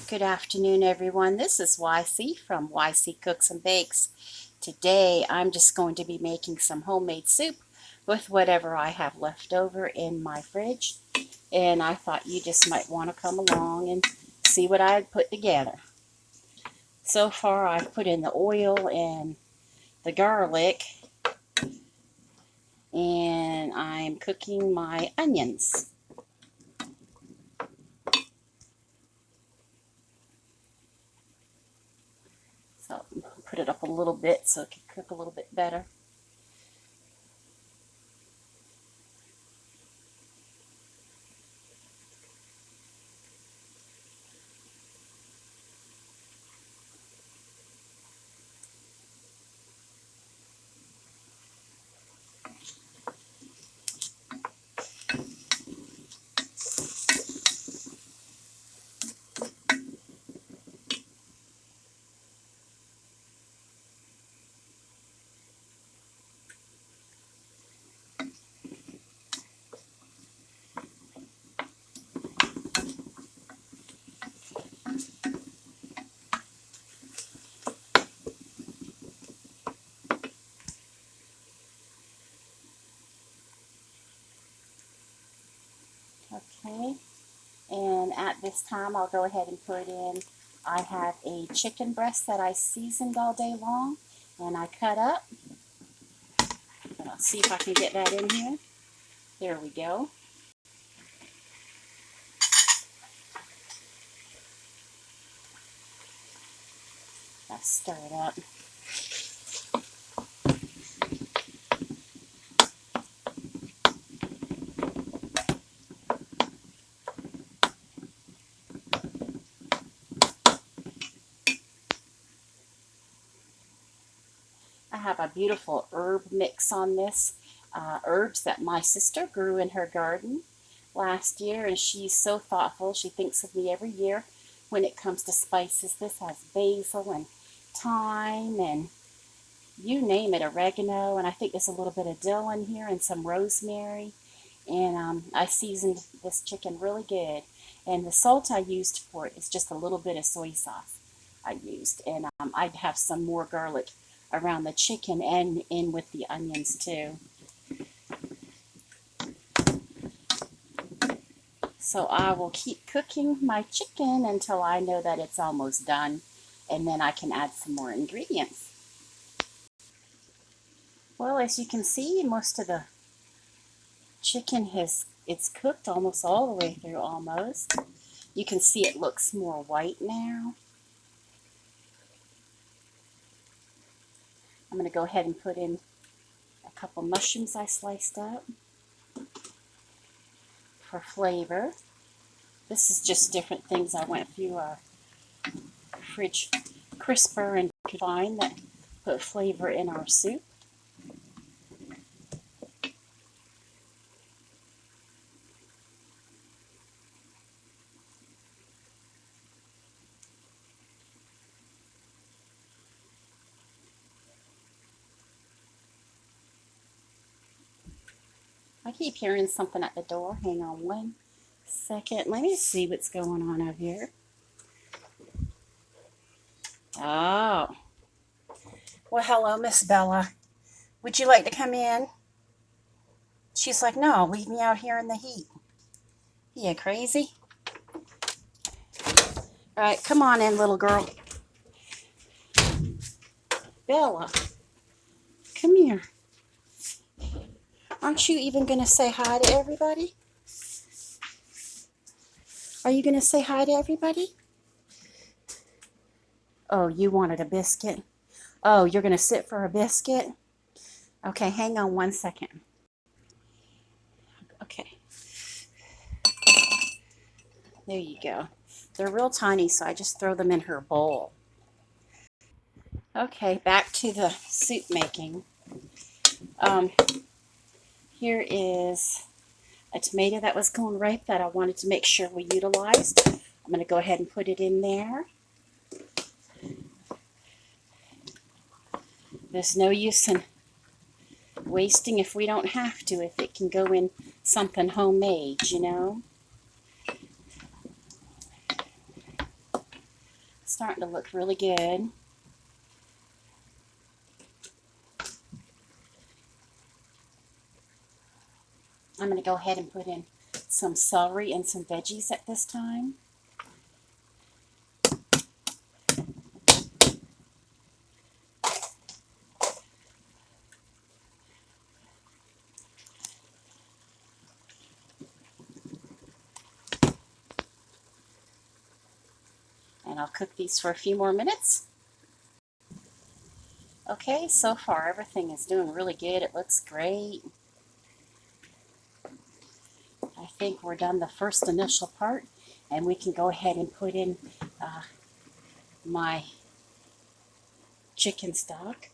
Good afternoon, everyone. This is YC from YC Cooks and Bakes. Today, I'm just going to be making some homemade soup with whatever I have left over in my fridge. And I thought you just might want to come along and see what I had put together. So far, I've put in the oil and the garlic, and I'm cooking my onions. So put it up a little bit so it can cook a little bit better. Okay, and at this time I'll go ahead and put in, I have a chicken breast that I seasoned all day long and I cut up. And I'll see if I can get that in here. There we go. Let's stir it up. I have a beautiful herb mix on this. Herbs that my sister grew in her garden last year, and she's so thoughtful. She thinks of me every year when it comes to spices. This has basil and thyme and you name it, oregano, and I think there's a little bit of dill in here and some rosemary. And I seasoned this chicken really good. And the salt I used for it is just a little bit of soy sauce I used. And I'd have some more garlic around the chicken and in with the onions too. So I will keep cooking my chicken until I know that it's almost done, and then I can add some more ingredients. Well, as you can see, most of the chicken it's cooked almost all the way through almost. You can see it looks more white now. I'm going to go ahead and put in a couple mushrooms I sliced up for flavor. This is just different things I went through our fridge crisper and fine that put flavor in our soup. I keep hearing something at the door. Hang on one second. Let me see what's going on over here. Oh. Well, hello, Miss Bella. Would you like to come in? She's like, no, leave me out here in the heat. You crazy? All right, come on in, little girl. Bella, come here. Aren't you even going to say hi to everybody? Are you going to say hi to everybody? Oh, you wanted a biscuit? Oh, you're going to sit for a biscuit? Okay, hang on one second. Okay. There you go. They're real tiny, so I just throw them in her bowl. Okay, back to the soup making. Here is a tomato that was going ripe that I wanted to make sure we utilized. I'm going to go ahead and put it in there. There's no use in wasting if we don't have to, if it can go in something homemade, you know. starting to look really good. I'm going to go ahead and put in some celery and some veggies at this time. And I'll cook these for a few more minutes. Okay, so far everything is doing really good. It looks great. I think we're done the first initial part, and we can go ahead and put in my chicken stock.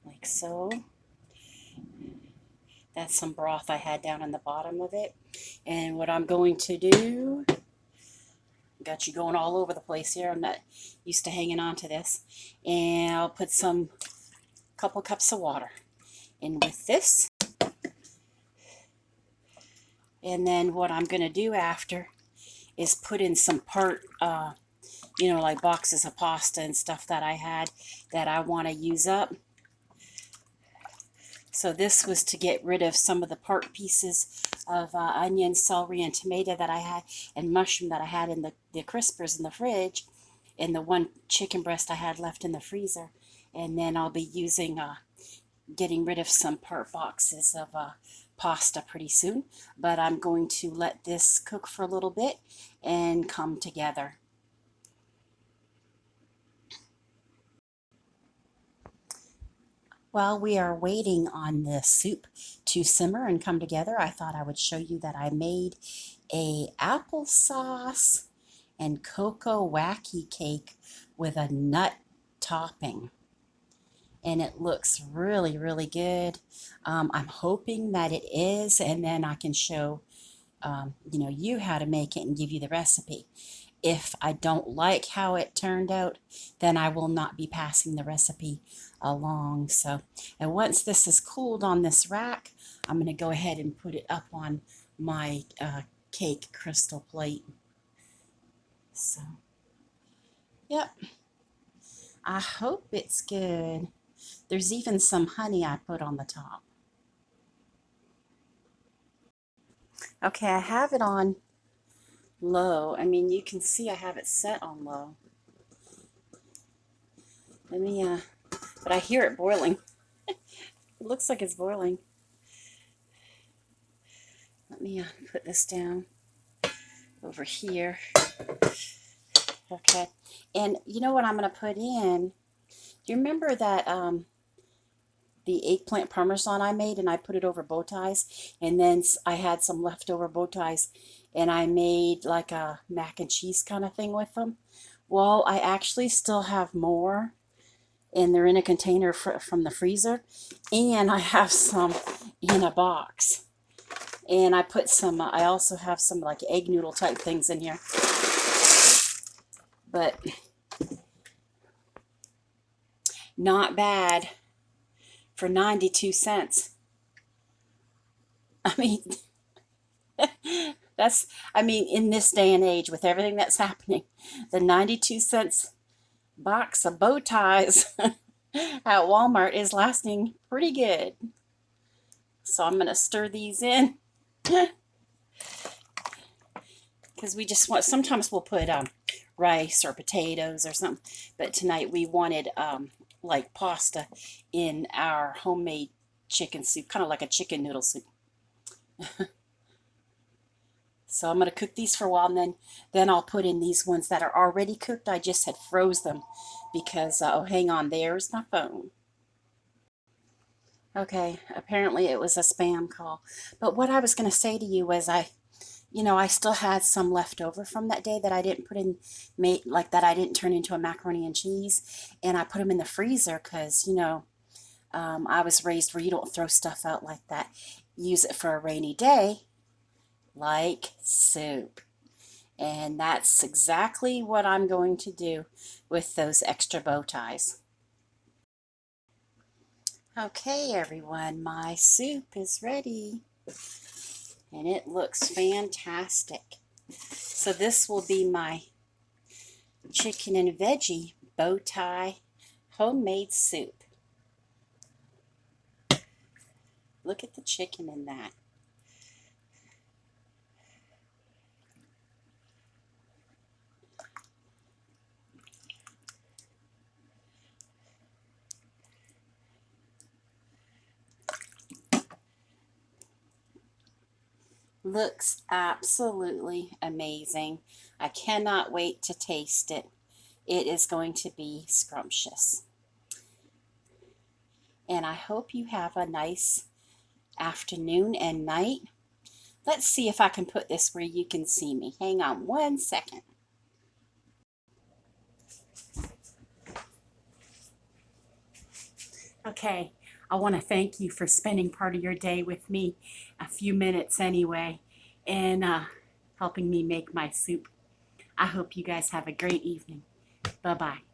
Like so. That's some broth I had down in the bottom of it. And what I'm going to do, got you going all over the place here. I'm not used to hanging on to this. And I'll put some couple cups of water in with this. And then what I'm going to do after is put in some like boxes of pasta and stuff that I had that I want to use up. So this was to get rid of some of the part pieces of onion, celery, and tomato that I had, and mushroom that I had in the crispers in the fridge, and the one chicken breast I had left in the freezer. And then I'll be using, getting rid of some part boxes of pasta pretty soon. But I'm going to let this cook for a little bit and come together. While we are waiting on the soup to simmer and come together, I thought I would show you that I made a applesauce and cocoa wacky cake with a nut topping. And it looks really, really good. I'm hoping that it is, and then I can show you how to make it and give you the recipe. If I don't like how it turned out, then I will not be passing the recipe along. So, and once this is cooled on this rack, I'm going to go ahead and put it up on my cake crystal plate. So, yep. I hope it's good. There's even some honey I put on the top. Okay, I have it on low. I mean, you can see I have it set on low. Let me, but I hear it boiling. It looks like it's boiling. Let me put this down over here. Okay, and you know what I'm going to put in? Do you remember that the eggplant parmesan I made, and I put it over bow ties, and then I had some leftover bow ties, and I made like a mac and cheese kind of thing with them? Well, I actually still have more, and they're in a container from the freezer, and I have some in a box. And I put some, I also have some like egg noodle type things in here. But not bad for 92 cents. I mean, in this day and age with everything that's happening, the 92 cents box of bow ties at Walmart is lasting pretty good. So I'm going to stir these in. Because we just want, sometimes we'll put rice or potatoes or something, but tonight we wanted like pasta in our homemade chicken soup, kind of like a chicken noodle soup. So I'm going to cook these for a while, and then I'll put in these ones that are already cooked. I just had froze them because, oh, hang on, there's my phone. Okay, apparently it was a spam call. But what I was going to say to you was I still had some left over from that day that I didn't put in, that I didn't turn into a macaroni and cheese. And I put them in the freezer because, I was raised where you don't throw stuff out like that. Use it for a rainy day, like soup. And that's exactly what I'm going to do with those extra bow ties. Okay, everyone, my soup is ready. And it looks fantastic. So this will be my chicken and veggie bow tie homemade soup. Look at the chicken in that. Looks absolutely amazing. I cannot wait to taste it. It is going to be scrumptious. And I hope you have a nice afternoon and night. Let's see if I can put this where you can see me. Hang on 1 second. Okay, I want to thank you for spending part of your day with me, a few minutes anyway, and helping me make my soup. I hope you guys have a great evening. Bye-bye.